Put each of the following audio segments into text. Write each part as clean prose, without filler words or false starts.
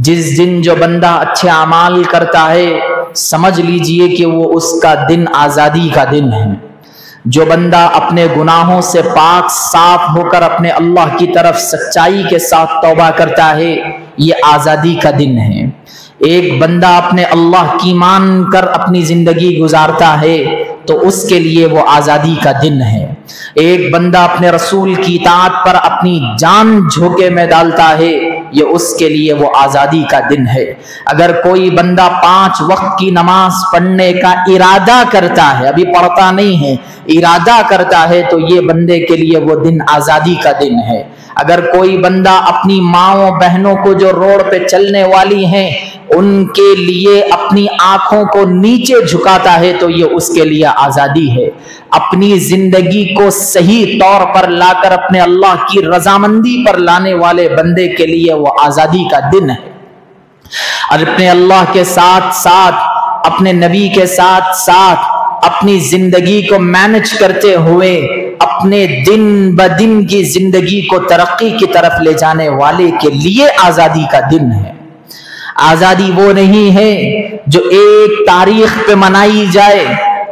جس دن جو بندہ اچھے اعمال کرتا ہے سمجھ لیجئے کہ وہ اس کا دن آزادی کا دن ہے۔ جو بندہ اپنے گناہوں سے پاک صاف ہو کر اپنے اللہ کی طرف سچائی کے ساتھ توبہ کرتا ہے یہ آزادی کا دن ہے۔ ایک بندہ اپنے اللہ کی مان کر اپنی زندگی گزارتا ہے تو اس کے لیے وہ آزادی کا دن ہے۔ ایک بندہ اپنے رسول کی اطاعت پر اپنی جان جھونکے میں ڈالتا ہے یہ اس کے لیے وہ آزادی کا دن ہے۔ اگر کوئی بندہ 5 وقت کی نماز پڑھنے کا ارادہ کرتا ہے، ابھی پڑھتا نہیں ہے، ارادہ کرتا ہے تو یہ بندے کے لیے وہ دن آزادی کا دن ہے۔ اگر کوئی بندہ اپنی ماؤں بہنوں کو جو روڈ پہ چلنے والی ہیں ان کے لیے اپنی آنکھوں کو نیچے جھکاتا ہے تو یہ اس کے لیے آزادی ہے۔ اپنی زندگی کو صحیح طور پر لا کر اپنے اللہ کی رضامندی پر لانے والے بندے کے لیے وہ آزادی کا دن ہے۔ اور اپنے اللہ کے ساتھ ساتھ اپنے نبی کے ساتھ ساتھ اپنی زندگی کو مینج کرتے ہوئے اپنے دن بدن کی زندگی کو ترقی کی طرف لے جانے والے کے لیے آزادی کا دن ہے۔ آزادی وہ نہیں ہے جو ایک تاریخ پہ منائی جائے،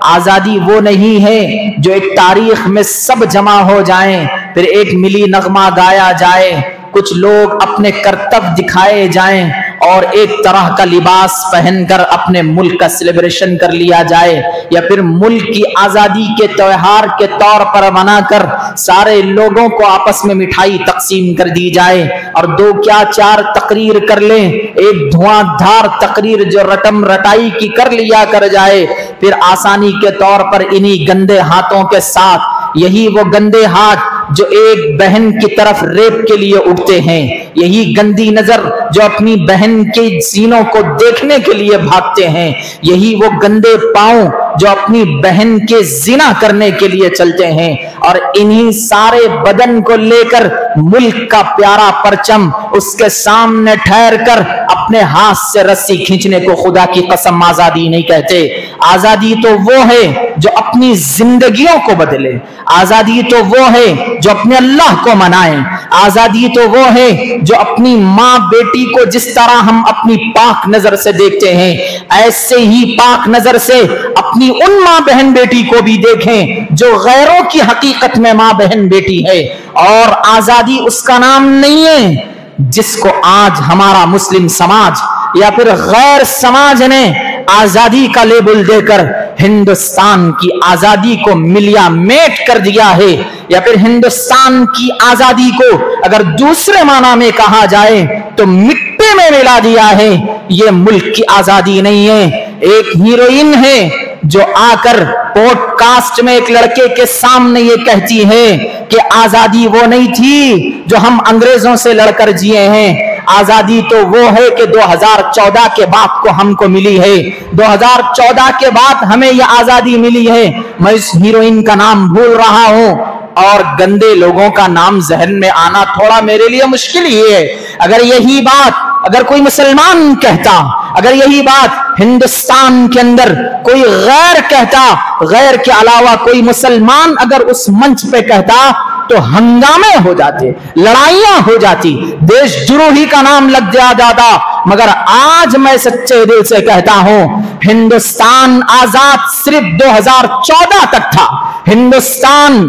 آزادی وہ نہیں ہے جو ایک تاریخ میں سب جمع ہو جائیں پھر ایک ملی نغمہ گایا جائے، کچھ لوگ اپنے کرتب دکھائے جائیں اور ایک طرح کا لباس پہن کر اپنے ملک کا سیلیبریشن کر لیا جائے، یا پھر ملک کی آزادی کے تہوار کے طور پر منا کر سارے لوگوں کو آپس میں مٹھائی تقسیم کر دی جائے اور 2 کیا 4 تقریر کر لیں، ایک دھواں دھار تقریر جو رٹم رٹائی کی کر لیا کر جائے، پھر آسانی کے طور پر انہی گندے ہاتھوں کے ساتھ، یہی وہ گندے ہاتھ جو ایک بہن کی طرف ریپ کے لیے اٹھتے ہیں، یہی گندی نظر جو اپنی بہن کے سینوں کو دیکھنے کے لیے بھاگتے ہیں، یہی وہ گندے پاؤں جو اپنی بہن کے زنا کرنے کے لیے چلتے ہیں، اور انہی سارے بدن کو لے کر ملک کا پیارا پرچم اس کے سامنے ٹھہر کر اپنے ہاتھ سے رسی کھینچنے کو خدا کی قسم آزادی نہیں کہتے۔ آزادی تو وہ ہے جو اپنی زندگیوں کو بدلے، آزادی تو وہ ہے جو اپنے اللہ کو منائیں، آزادی تو وہ ہے جو اپنی ماں بیٹی کو جس طرح ہم اپنی پاک نظر سے دیکھتے ہیں ایسے ہی پاک نظر سے اپنی ان ماں بہن بیٹی کو بھی دیکھیں جو غیروں کی حقیقت میں ماں بہن بیٹی ہے۔ اور آزادی اس کا نام نہیں ہے جس کو آج ہمارا مسلم سماج یا پھر غیر سماج نے آزادی کا لیبل دے کر ہندوستان کی آزادی کو ملیا میٹ کر دیا ہے، یا پھر ہندوستان کی آزادی کو اگر دوسرے معنی میں کہا جائے تو مٹی میں ملا دیا ہے۔ یہ ملک کی آزادی نہیں ہے۔ ایک ہیروئن ہے جو آ کر پوڈ کاسٹ میں ایک لڑکے کے سامنے یہ کہتی ہے کہ آزادی وہ نہیں تھی جو ہم انگریزوں سے لڑ کر جیے ہیں، آزادی تو وہ ہے کہ 2014 کے بعد کو ہم کو ملی ہے، 2014 کے بعد ہمیں یہ آزادی ملی ہے۔ میں اس ہیروئن کا نام بھول رہا ہوں اور گندے لوگوں کا نام ذہن میں آنا تھوڑا میرے لیے مشکل ہی ہے۔ اگر یہی بات اگر کوئی مسلمان کہتا، اگر یہی بات ہندوستان کے اندر کوئی غیر کہتا، غیر کے علاوہ کوئی مسلمان اگر اس منچ پہ کہتا تو ہنگامے ہو جاتے، لڑائیاں ہو جاتی، دیش دروہی کا نام لگ جاتا۔ مگر آج میں سچے دل سے کہتا ہوں ہندوستان آزاد صرف 2014 تک تھا۔ ہندوستان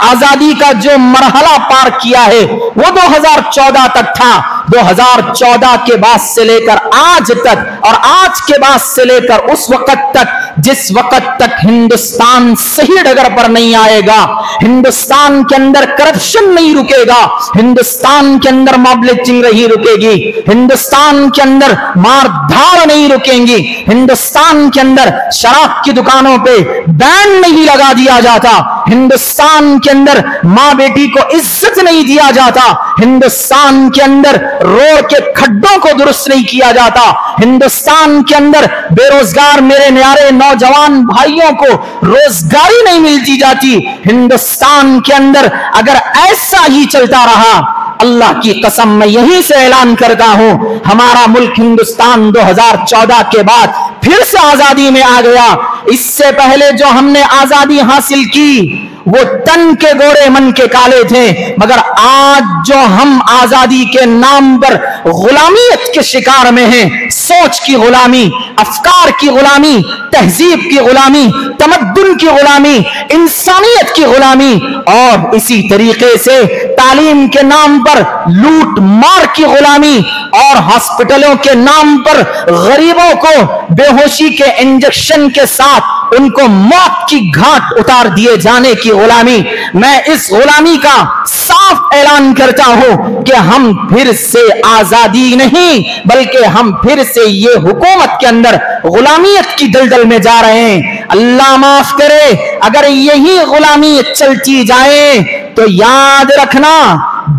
آزادی کا جو مرحلہ پار کیا ہے وہ 2014 تک تھا۔ 2014 کے بعد سے لے کر آج تک اور آج کے بعد سے لے کر اس وقت تک جس وقت تک ہندوستان صحیح ڈگر پر نہیں آئے گا، ہندوستان کے اندر کرپشن نہیں رکے گا، ہندوستان کے اندر موب لنچنگ نہیں رکے گی، ہندوستان کے اندر مار دھاڑ نہیں رکیں گی، ہندوستان کے اندر شراب کی دکانوں پہ بین نہیں لگا دیا جاتا، ہندوستان کے اندر ماں بیٹی کو عزت نہیں دیا جاتا، ہندوستان کے اندر روڈ کے کھڈوں کو درست نہیں کیا جاتا، ہندوستان کے اندر بے روزگار میرے نیارے نوجوان بھائیوں کو روزگاری نہیں ملتی جاتی، ہندوستان کے اندر اگر ایسا ہی چلتا رہا اللہ کی قسم میں یہیں سے اعلان کرتا ہوں ہمارا ملک ہندوستان 2014 کے بعد پھر سے آزادی میں آ گیا۔ اس سے پہلے جو ہم نے آزادی حاصل کی وہ تن کے گورے من کے کالے تھے، مگر آج جو ہم آزادی کے نام پر غلامیت کے شکار میں ہیں، سوچ کی غلامی، افکار کی غلامی، تہذیب کی غلامی، تمدن کی غلامی، انسانیت کی غلامی، اور اسی طریقے سے تعلیم کے نام پر لوٹ مار کی غلامی، اور ہاسپٹلوں کے نام پر غریبوں کو بے ہوشی کے انجیکشن کے ساتھ ان کو موت کی گھاٹ اتار دیے جانے کی غلامی۔ میں اس غلامی کا صاف اعلان کرتا ہوں کہ ہم پھر سے آزادی نہیں بلکہ ہم پھر سے یہ حکومت کے اندر غلامیت کی دلدل میں جا رہے ہیں۔ اللہ معاف کرے، اگر یہی غلامی چلتی جائے تو یاد رکھنا،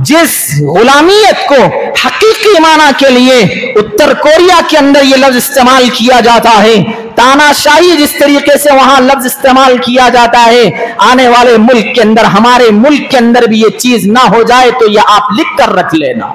جس غلامیت کو حقیقی معنی کے لیے اتر کوریا کے اندر یہ لفظ استعمال کیا جاتا ہے، تاناشاہی جس طریقے سے وہاں لفظ استعمال کیا جاتا ہے، آنے والے ملک کے اندر، ہمارے ملک کے اندر بھی یہ چیز نہ ہو جائے تو یہ آپ لکھ کر رکھ لینا۔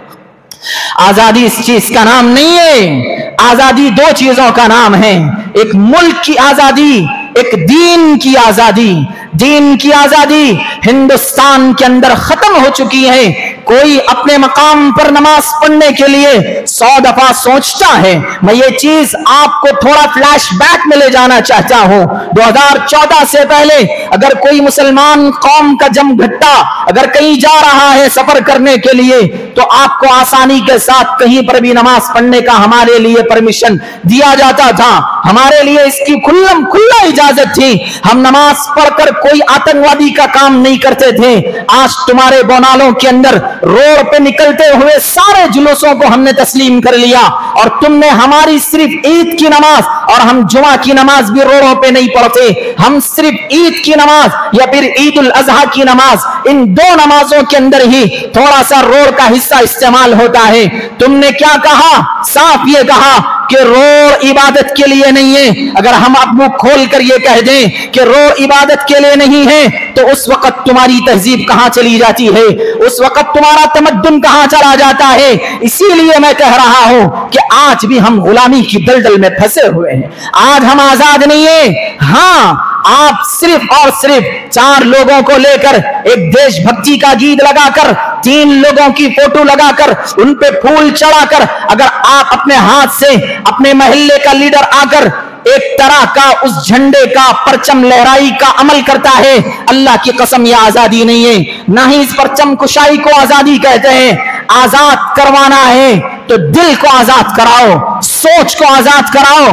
آزادی اس چیز کا نام نہیں ہے، آزادی دو چیزوں کا نام ہے، ایک ملک کی آزادی، ایک دین کی آزادی۔ دین کی آزادی ہندوستان کے اندر ختم ہو چکی ہے۔ کوئی اپنے مقام پر نماز پڑھنے کے لیے 100 دفعہ سوچتا ہے۔ میں یہ چیز آپ کو تھوڑا فلیش بیک میں لے جانا چاہتا ہوں۔ 2014 سے پہلے اگر کوئی مسلمان قوم کا جم گھٹا اگر کہیں جا رہا ہے سفر کرنے کے لیے تو آپ کو آسانی کے ساتھ کہیں پر بھی نماز پڑھنے کا ہمارے لیے پرمیشن دیا جاتا تھا، ہمارے لیے اس کی کھلا اجازت تھی۔ ہم نماز پڑھ کر کوئی آتنکوادی کا کام نہیں کرتے تھے۔ آج تمہارے بونالوں کے اندر روڈ پہ نکلتے ہوئے سارے جلوسوں کو ہم نے تسلیم کر لیا، اور تم نے ہماری صرف عید کی نماز اور ہم جمعہ کی نماز بھی روڈوں پہ نہیں پڑھتے، ہم صرف عید کی نماز یا پھر عید الاضحیٰ کی نماز، ان دو نمازوں کے اندر ہی تھوڑا سا روڈ کا حصہ استعمال ہوتا ہے۔ تم نے کیا کہا؟ صاف یہ کہا کہ روڈ عبادت کے لیے نہیں ہے۔ اگر ہم اب منہ کھول کر یہ کہہ دیں کہ روڈ عبادت کے لیے نہیں ہے تو اس وقت تمہاری تہذیب کہاں چلی جاتی ہے، اس وقت تمہارا تمدن کہاں چلا جاتا ہے۔ اسی لیے میں کہہ رہا ہوں کہ آج بھی ہم غلامی کی دلدل میں پھنسے ہوئے ہیں، آج ہم آزاد نہیں ہیں۔ ہاں، آپ صرف اور صرف 4 لوگوں کو لے کر ایک دیش بھکتی کا گیت لگا کر، 3 لوگوں کی فوٹو لگا کر، ان پہ پھول چڑھا کر، اگر آپ اپنے ہاتھ سے اپنے محلے کا لیڈر آ کر ایک طرح کا اس جھنڈے کا پرچم لہرائی کا عمل کرتا ہے، اللہ کی قسم یہ آزادی نہیں ہے۔ نہ ہی اس پرچم کشائی کو آزادی کہتے ہیں۔ آزاد کروانا ہے تو دل کو آزاد کراؤ، سوچ کو آزاد کراؤ،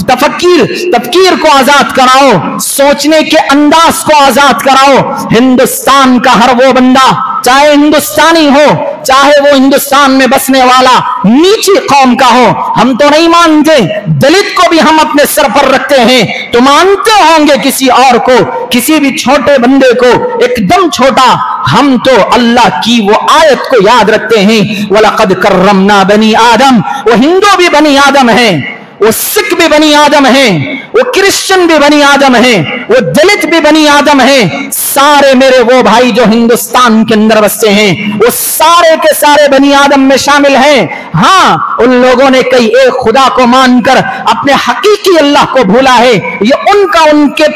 تفکیر کو آزاد کراؤ، سوچنے کے انداز کو آزاد کراؤ۔ ہندوستان کا ہر وہ بندہ، چاہے ہندوستانی ہو چاہے وہ ہندوستان میں بسنے والا نیچی قوم کا ہو، ہم تو نہیں مانتے دلت کو بھی ہم اپنے سر پر رکھتے ہیں، تو مانتے ہوں گے کسی اور کو، کسی بھی چھوٹے بندے کو ایک دم چھوٹا۔ ہم تو اللہ کی وہ آیت کو یاد رکھتے ہیں، وَلَقَدْ كَرَّمْنَا بَنِي آدم۔ وہ ہندو بھی بنی آدم ہیں، وہ سکھ بھی بنی آدم ہیں، وہ کرسچن بھی بنی آدم ہیں، وہ دلت بھی بنی آدم ہیں، سارے میرے وہ بھائی جو ہندوستان کے اندر بستے ہیں وہ سارے کے سارے بنی آدم میں شامل ہیں۔ ہاں، ان لوگوں نے کئی ایک خدا کو مان کر اپنے حقیقی اللہ کو بھولا ہے، یہ ان کے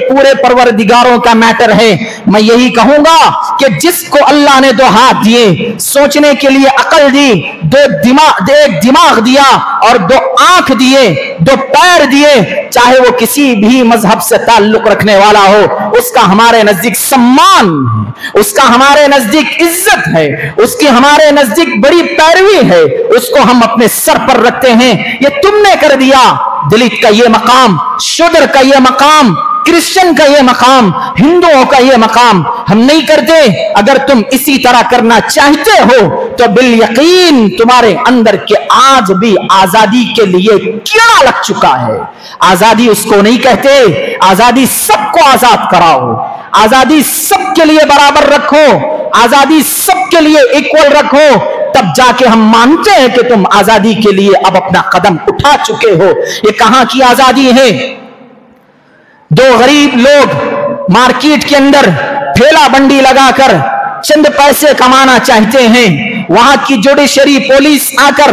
پورے پروردگاروں کا میٹر ہے۔ میں یہی کہوں گا کہ جس کو اللہ نے 2 ہاتھ دیے، سوچنے کے لیے عقل دی، ایک دماغ دیا اور 2 آنکھ دیے، 2 پیر دیے، چاہے وہ کسی بھی مذہب سے تعلق رکھنے والا ہو، اس کا ہمارے نزدیک سمان ہے، اس کا ہمارے نزدیک عزت ہے، اس کی ہمارے نزدیک بڑی پیروی ہے، اس کو ہم اپنے سر پر رکھتے ہیں۔ یہ تم نے کر دیا، دلت کا یہ مقام، شودر کا یہ مقام، کرسچن کا یہ مقام، ہندوؤں کا یہ مقام ہم نہیں کرتے۔ اگر تم اسی طرح کرنا چاہتے ہو تو بالیقین تمہارے اندر کے آج بھی آزادی کے لیے کیڑا لگ چکا ہے۔ آزادی اس کو نہیں کہتے، آزادی سب کو آزاد کراؤ، آزادی سب کے لیے برابر رکھو، آزادی سب کے لیے ایکول رکھو، تب جا کے ہم مانتے ہیں کہ تم آزادی کے لیے اب اپنا قدم اٹھا چکے ہو۔ یہ کہاں کی آزادی ہے؟ 2 غریب لوگ مارکیٹ کے اندر ٹھیلا بنڈی لگا کر چند پیسے کمانا چاہتے ہیں، وہاں کی جوڈیشری پولیس آ کر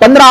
15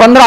15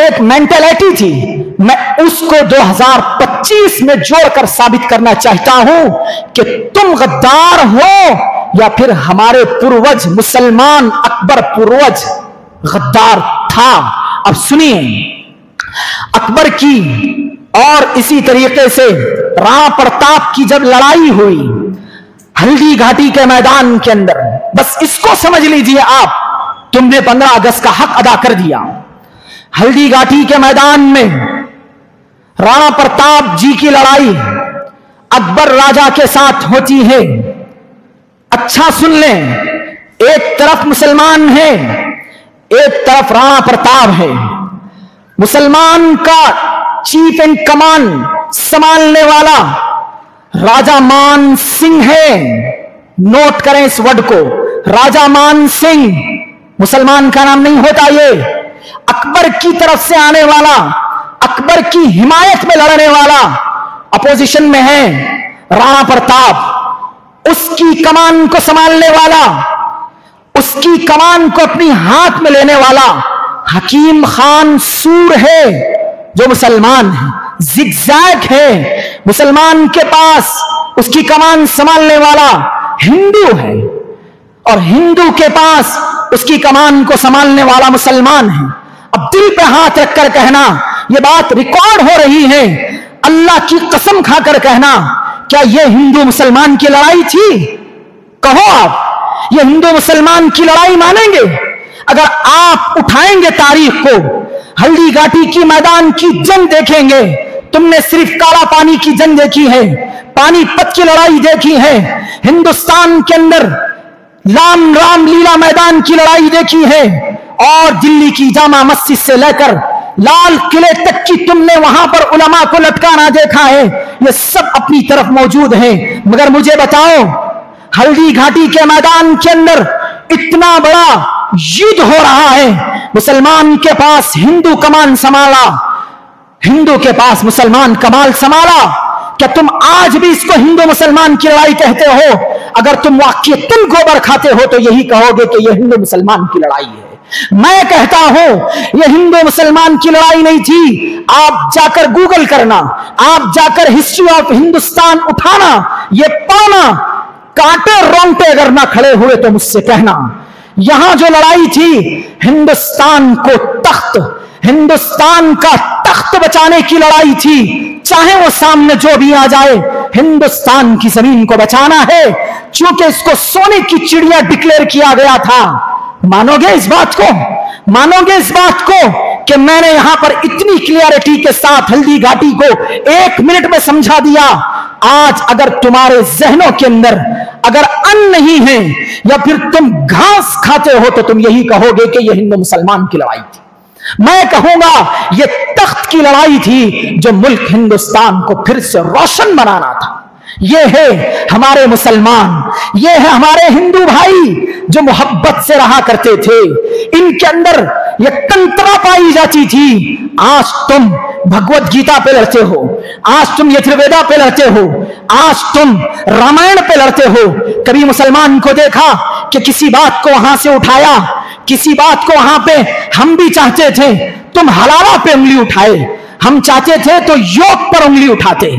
ایک مینٹلٹی تھی، میں اس کو 2025 میں جوڑ کر ثابت کرنا چاہتا ہوں کہ تم غدار ہو یا پھر ہمارے پروج مسلمان اکبر پروج غدار تھا۔ اب سنیے، اکبر کی اور اسی طریقے سے رانا پرتاپ کی جب لڑائی ہوئی ہلدی گھاٹی کے میدان کے اندر، بس اس کو سمجھ لیجئے آپ، تم نے 15 اگست کا حق ادا کر دیا۔ ہلدی گھاٹی کے میدان میں رانا پرتاپ جی کی لڑائی اکبر راجا کے ساتھ ہوتی ہے۔ اچھا سن لیں، ایک طرف مسلمان ہے، ایک طرف رانا پرتاپ ہے۔ مسلمان کا چیف اینڈ کمان سنبھالنے والا راجا مان سنگھ ہے، نوٹ کریں اس ورڈ کو، راجا مان سنگھ، مسلمان کا نام نہیں ہوتا یہ۔ اکبر کی طرف سے آنے والا، اکبر کی حمایت میں لڑنے والا اپوزیشن میں ہے رانا پرتاپ، اس کی کمان کو سنبھالنے والا، اس کی کمان کو اپنی ہاتھ میں لینے والا حکیم خان سور ہے جو مسلمان ہے، زگزیگ ہے، مسلمان کے پاس اس کی کمان سنبھالنے والا ہندو ہے، اور ہندو کے پاس اس کی کمان کو سنبھالنے والا مسلمان ہے۔ اب دل پہ ہاتھ رکھ کر کہنا، یہ بات ریکارڈ ہو رہی ہے، اللہ کی قسم کھا کر کہنا، کیا یہ ہندو مسلمان کی لڑائی تھی؟ کہو آپ، یہ ہندو مسلمان کی لڑائی مانیں گے؟ اگر آپ اٹھائیں گے تاریخ کو، ہلدی گھاٹی کی میدان کی جنگ دیکھیں گے، تم نے صرف کالا پانی کی جنگ دیکھی ہے، پانی پت کی لڑائی دیکھی ہے، ہندوستان کے اندر رام لیلا میدان کی لڑائی دیکھی ہے، اور دلی کی جامع مسجد سے لے کر لال قلعے تک کی تم نے وہاں پر علماء کو لٹکانا دیکھا ہے، یہ سب اپنی طرف موجود ہیں۔ مگر مجھے بتاؤ، ہلدی گھاٹی کے میدان کے اندر اتنا بڑا یدھ ہو رہا ہے، مسلمان کے پاس ہندو کمان سنبھالا، ہندو کے پاس مسلمان کمال سنبھالا، کیا تم آج بھی اس کو ہندو مسلمان کی لڑائی کہتے ہو؟ اگر تم واقعتاً گوبر کھاتے ہو تو یہی کہو گے کہ یہ ہندو مسلمان کی لڑائی ہے۔ میں کہتا ہوں یہ ہندو مسلمان کی لڑائی نہیں تھی۔ آپ جا کر گوگل کرنا، آپ جا کر ہسٹری آف ہندوستان اٹھانا، یہ پانا، کانٹے رونگٹے اگر نہ کھڑے ہوئے تو مجھ سے کہنا۔ یہاں جو لڑائی تھی، ہندوستان کو تخت، ہندوستان کا تخت بچانے کی لڑائی تھی، چاہے وہ سامنے جو بھی آ جائے، ہندوستان کی زمین کو بچانا ہے، چونکہ اس کو سونے کی چڑیا ڈکلیئر کیا گیا تھا۔ مانو گے اس بات کو؟ مانو گے اس بات کو کہ میں نے یہاں پر اتنی کلیئرٹی کے ساتھ ہلدی گھاٹی کو 1 منٹ میں سمجھا دیا؟ آج اگر تمہارے ذہنوں کے اندر اگر ان نہیں ہے یا پھر تم گھاس کھاتے ہو تو تم یہی کہو گے کہ یہ ہندو مسلمان کی لڑائی تھی۔ میں کہوں گا یہ تخت کی لڑائی تھی جو ملک ہندوستان کو پھر سے روشن بنانا تھا۔ یہ ہے ہمارے مسلمان، یہ ہے ہمارے ہندو بھائی جو محبت سے رہا کرتے تھے، ان کے اندر یہ کنترا پائی جاتی تھی۔ آج تم بھگوت گیتا پہ لڑتے ہو، آج تم یجرویدا پہ لڑتے ہو، آج تم رامائن پہ لڑتے ہو۔ کبھی مسلمان کو دیکھا کہ کسی بات کو وہاں سے اٹھایا؟ کسی بات کو وہاں پہ ہم بھی چاہتے تھے، تم حلالہ پہ انگلی اٹھائے، ہم چاہتے تھے تو یوک پر انگلی اٹھاتے،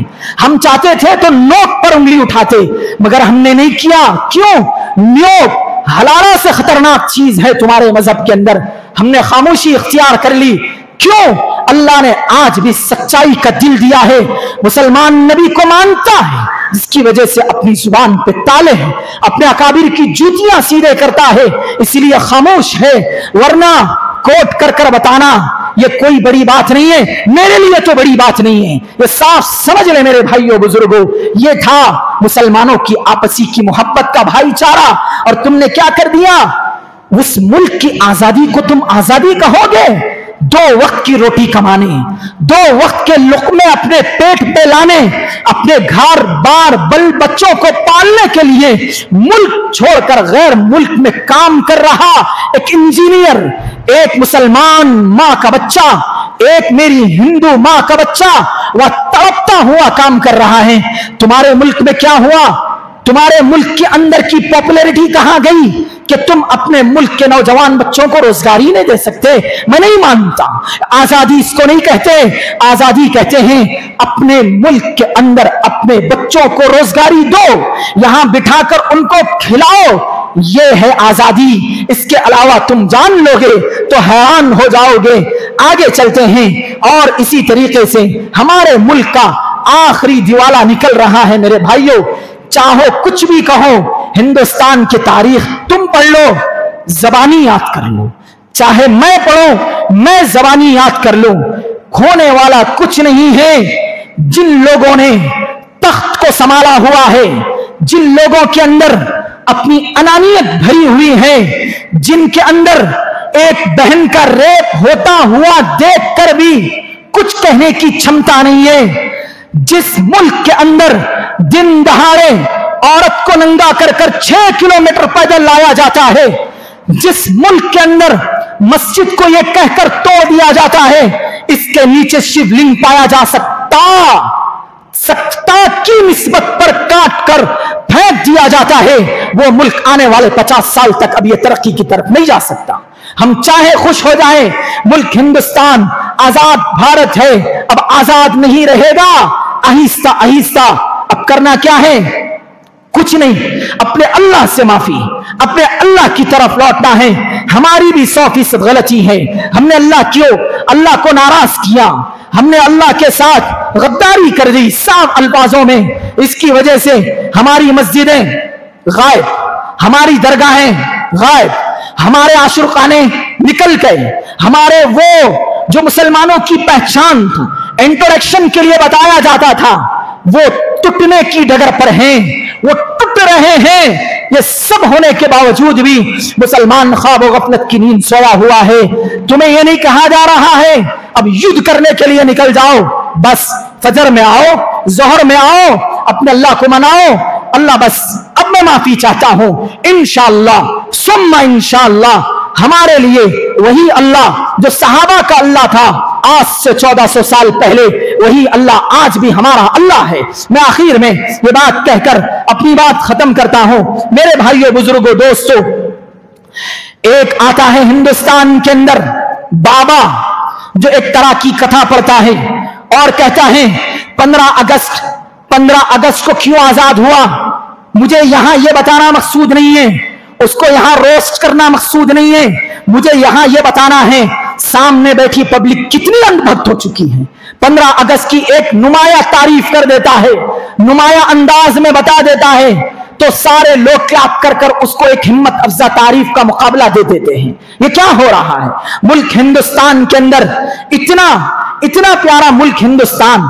ہم چاہتے تھے تو نوک پر انگلی اٹھاتے، مگر ہم نے نہیں کیا۔ کیوں؟ نیوک حلالہ سے خطرناک چیز ہے تمہارے مذہب کے اندر، ہم نے خاموشی اختیار کر لی۔ کیوں؟ اللہ نے آج بھی سچائی کا دل دیا ہے، مسلمان نبی کو مانتا ہے، جس کی وجہ سے اپنی زبان پہ تالے ہیں، اپنے اکابر کی جوتیاں سیدھے کرتا ہے، اسی لیے خاموش ہے، ورنہ کوٹ کر کر بتانا یہ کوئی بڑی بات نہیں ہے، میرے لیے تو بڑی بات نہیں ہے۔ یہ صاف سمجھ لے میرے بھائیوں بزرگوں، یہ تھا مسلمانوں کی آپسی کی محبت کا بھائی چارہ، اور تم نے کیا کر دیا؟ اس ملک کی آزادی کو تم آزادی کہو گے؟ 2 وقت کی روٹی کمانے، 2 وقت کے لقمے اپنے پیٹ پہ لانے، اپنے گھر بار بل بچوں کو پالنے کے لیے ملک چھوڑ کر غیر ملک میں کام کر رہا ایک انجینئر، ایک مسلمان ماں کا بچہ، ایک میری ہندو ماں کا بچہ وہ تڑپتا ہوا کام کر رہا ہے۔ تمہارے ملک میں کیا ہوا؟ تمہارے ملک کے اندر کی پاپولیرٹی کہاں گئی کہ تم اپنے ملک کے نوجوان بچوں کو روزگاری نہیں دے سکتے؟ میں نہیں مانتا. آزادی اس کو نہیں کہتے. آزادی کہتے ہیں اپنے ملک کے اندر اپنے بچوں کو روزگاری دو, یہاں بٹھا کر ان کو کھلاؤ. یہ ہے آزادی. اس کے علاوہ تم جان لو گے تو حیران ہو جاؤ گے. آگے چلتے ہیں اور اسی طریقے سے ہمارے ملک کا آخری دیوالا نکل رہا ہے. میرے بھائیوں, چاہو کچھ بھی کہو, ہندوستان کی تاریخ تم پڑھ لو, زبانی یاد کر لو, چاہے میں پڑھوں میں زبانی یاد کر لوں, کھونے والا کچھ نہیں ہے. جن لوگوں نے تخت کو سنبھالا ہوا ہے, جن لوگوں کے اندر اپنی انانیت بھری ہوئی ہے, جن کے اندر ایک بہن کا ریپ ہوتا ہوا دیکھ کر بھی کچھ کہنے کی چھمتا نہیں ہے, جس ملک کے اندر دن دہاڑے عورت کو ننگا کر کر 6 کلومیٹر پیدل لایا جاتا ہے, جس ملک کے اندر مسجد کو یہ کہہ کر توڑ دیا جاتا ہے اس کے نیچے شیو لنگ پایا جا سکتا کی نسبت پر کاٹ کر پھینک دیا جاتا ہے, وہ ملک آنے والے 50 سال تک اب یہ ترقی کی طرف نہیں جا سکتا. ہم چاہے خوش ہو جائیں, ملک ہندوستان آزاد بھارت ہے, اب آزاد نہیں رہے گا. آہستہ آہستہ اب کرنا کیا ہے؟ کچھ نہیں, اپنے اللہ سے معافی, اپنے اللہ کی طرف لوٹنا ہے. ہماری بھی 100% غلطی ہے. ہم نے اللہ کو ناراض کیا, ہم نے اللہ کے ساتھ غداری کر دی صاف الفاظوں میں. اس کی وجہ سے ہماری مسجدیں غائب, ہماری درگاہیں غائب, ہمارے عاشقانے نکل گئے, ہمارے وہ جو مسلمانوں کی پہچان تھی, انٹروڈکشن کے لیے بتایا جاتا تھا, وہ ٹوٹنے کی ڈگر پر ہیں, وہ ٹوٹ رہے ہیں. یہ سب ہونے کے باوجود بھی مسلمان خواب و غفلت کی نیند سویا ہوا ہے. تمہیں یہ نہیں کہا جا رہا ہے اب یدھ کرنے کے لیے نکل جاؤ, بس فجر میں آؤ, ظہر میں آؤ, اپنے اللہ کو مناؤ. اللہ بس اب میں معافی چاہتا ہوں, انشاءاللہ ثم انشاءاللہ ہمارے لیے وہی اللہ جو صحابہ کا اللہ تھا آج سے 1400 سال پہلے, وہی اللہ آج بھی ہمارا اللہ ہے. میں آخر میں یہ بات کہہ کر اپنی بات ختم کرتا ہوں. میرے بھائیوں, بزرگوں, دوستوں, ایک آتا ہے ہندوستان کے اندر بابا جو ایک طرح کی کتھا پڑھتا ہے اور کہتا ہے 15 اگست کو کیوں آزاد ہوا. مجھے یہاں یہ بتانا مقصود نہیں ہے, اس کو یہاں روسٹ کرنا مقصود نہیں ہے, مجھے یہاں یہ بتانا ہے سامنے بیٹھی پبلک کتنی اندھبھت ہو چکی ہے. 15 اگست کی ایک نمایاں تعریف کر دیتا ہے, نمایاں انداز میں بتا دیتا ہے, تو سارے لوگ کلاپ کر کر اس کو ایک ہمت افزا تعریف کا مقابلہ دے دیتے ہیں. یہ کیا ہو رہا ہے؟ ملک ہندوستان کے اندر اتنا پیارا ملک ہندوستان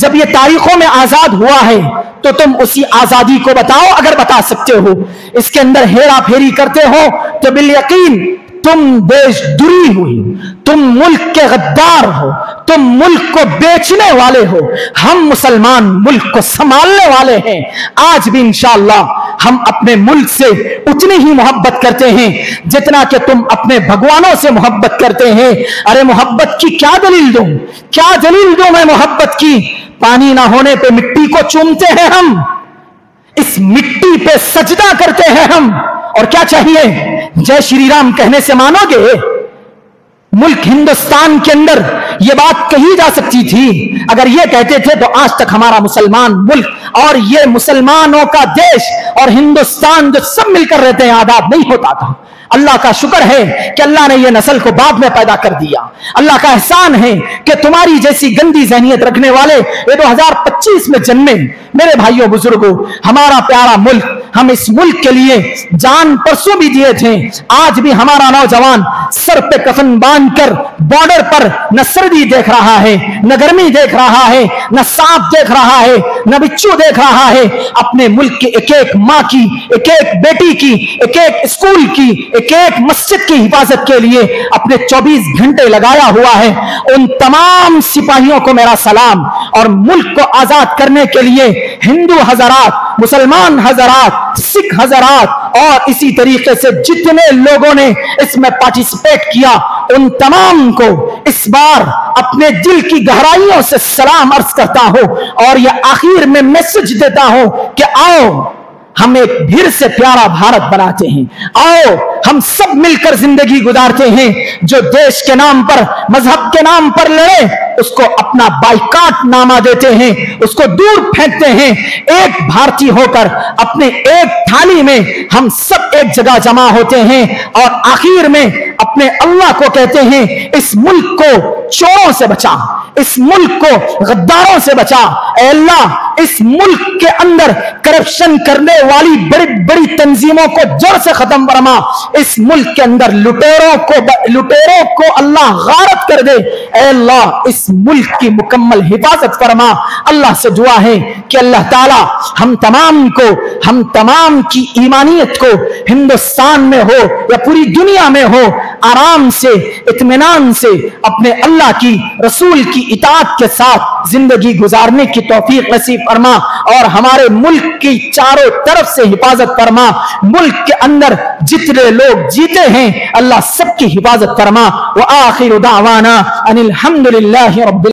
جب یہ تاریخوں میں آزاد ہوا ہے تو تم اسی آزادی کو بتاؤ اگر بتا سکتے ہو. اس کے اندر ہیرا پھیری کرتے ہو تو بالیقین تم دیش دری ہوئی, تم ملک کے غدار ہو, تم ملک کو بیچنے والے ہو. ہم مسلمان ملک کو سنبھالنے والے ہیں. آج بھی انشاءاللہ ہم اپنے ملک سے اتنی ہی محبت کرتے ہیں جتنا کہ تم اپنے بھگوانوں سے محبت کرتے ہیں. ارے محبت کی کیا دلیل دوں, کیا دلیل دوں میں محبت کی؟ پانی نہ ہونے پہ مٹی کو چومتے ہیں ہم, اس مٹی پہ سجدہ کرتے ہیں ہم. اور کیا چاہیے؟ جے شری رام کہنے سے مانو گے؟ ملک ہندوستان کے اندر یہ بات کہی جا سکتی تھی. اگر یہ کہتے تھے تو آج تک ہمارا مسلمان ملک اور یہ مسلمانوں کا دیش اور ہندوستان جو سب مل کر رہتے ہیں آزاد نہیں ہوتا تھا. اللہ کا شکر ہے کہ اللہ نے یہ نسل کو بعد میں پیدا کر دیا. اللہ کا احسان ہے کہ تمہاری جیسی گندی ذہنیت رکھنے والے یہ 2025 میں جنمے. میرے بھائیوں, بزرگوں, ہمارا پیارا ملک, ہم اس ملک کے لیے جان پرسوں بھی دیے تھے. آج بھی ہمارا نوجوان سر پہ کفن باندھ کر بارڈر پر نہ سردی دیکھ رہا ہے, نہ گرمی دیکھ رہا ہے, نہ سانپ دیکھ رہا ہے, نہ بچھو دیکھ رہا ہے. اپنے ملک کے ایک ایک ماں کی, ایک ایک بیٹی کی, ایک ایک اسکول کی, ایک ایک مسجد کی حفاظت کے لیے اپنے 24 گھنٹے لگایا ہوا ہے. ان تمام سپاہیوں کو میرا سلام. اور ملک کو آزاد کرنے کے لیے ہندو حضرات, مسلمان حضرات, سکھ حضرات اور اسی طریقے سے جتنے لوگوں نے اس میں پارٹیسپیٹ کیا ان تمام کو اس بار اپنے دل کی گہرائیوں سے سلام عرض کرتا ہوں. اور یہ آخر میں میسج دیتا ہوں کہ آؤ ہم ایک پھر سے پیارا بھارت بناتے ہیں. آؤ ہم سب مل کر زندگی گزارتے ہیں. جو دیش کے نام پر مذہب کے نام پر لڑے اس کو اپنا بائیکاٹ نامہ دیتے ہیں, اس کو دور پھینکتے ہیں. ایک بھارتی ہو کر اپنے ایک تھالی میں ہم سب ایک جگہ جمع ہوتے ہیں اور آخر میں اپنے اللہ کو کہتے ہیں اس ملک کو چوروں سے بچا, اس ملک کو غداروں سے بچا. اے اللہ اس ملک کے اندر کرپشن کرنے والی بڑی بڑی تنظیموں کو جڑ سے ختم فرما. اس ملک کے اندر لٹیروں کو اللہ غارت کر دے. اے اللہ اس ملک کی مکمل حفاظت فرما. اللہ سے دعا ہے کہ اللہ تعالی ہم تمام کی ایمانیت کو ہندوستان میں ہو یا پوری دنیا میں ہو آرام سے اطمینان سے اپنے اللہ کی رسول کی اطاعت کے ساتھ زندگی گزارنے کی توفیق نصیب فرما اور ہمارے ملک کی چاروں طرف سے حفاظت فرما. ملک کے اندر جتنے لوگ جیتے ہیں اللہ سب کی حفاظت فرما. وآخر دعوانا ان الحمد للہ رب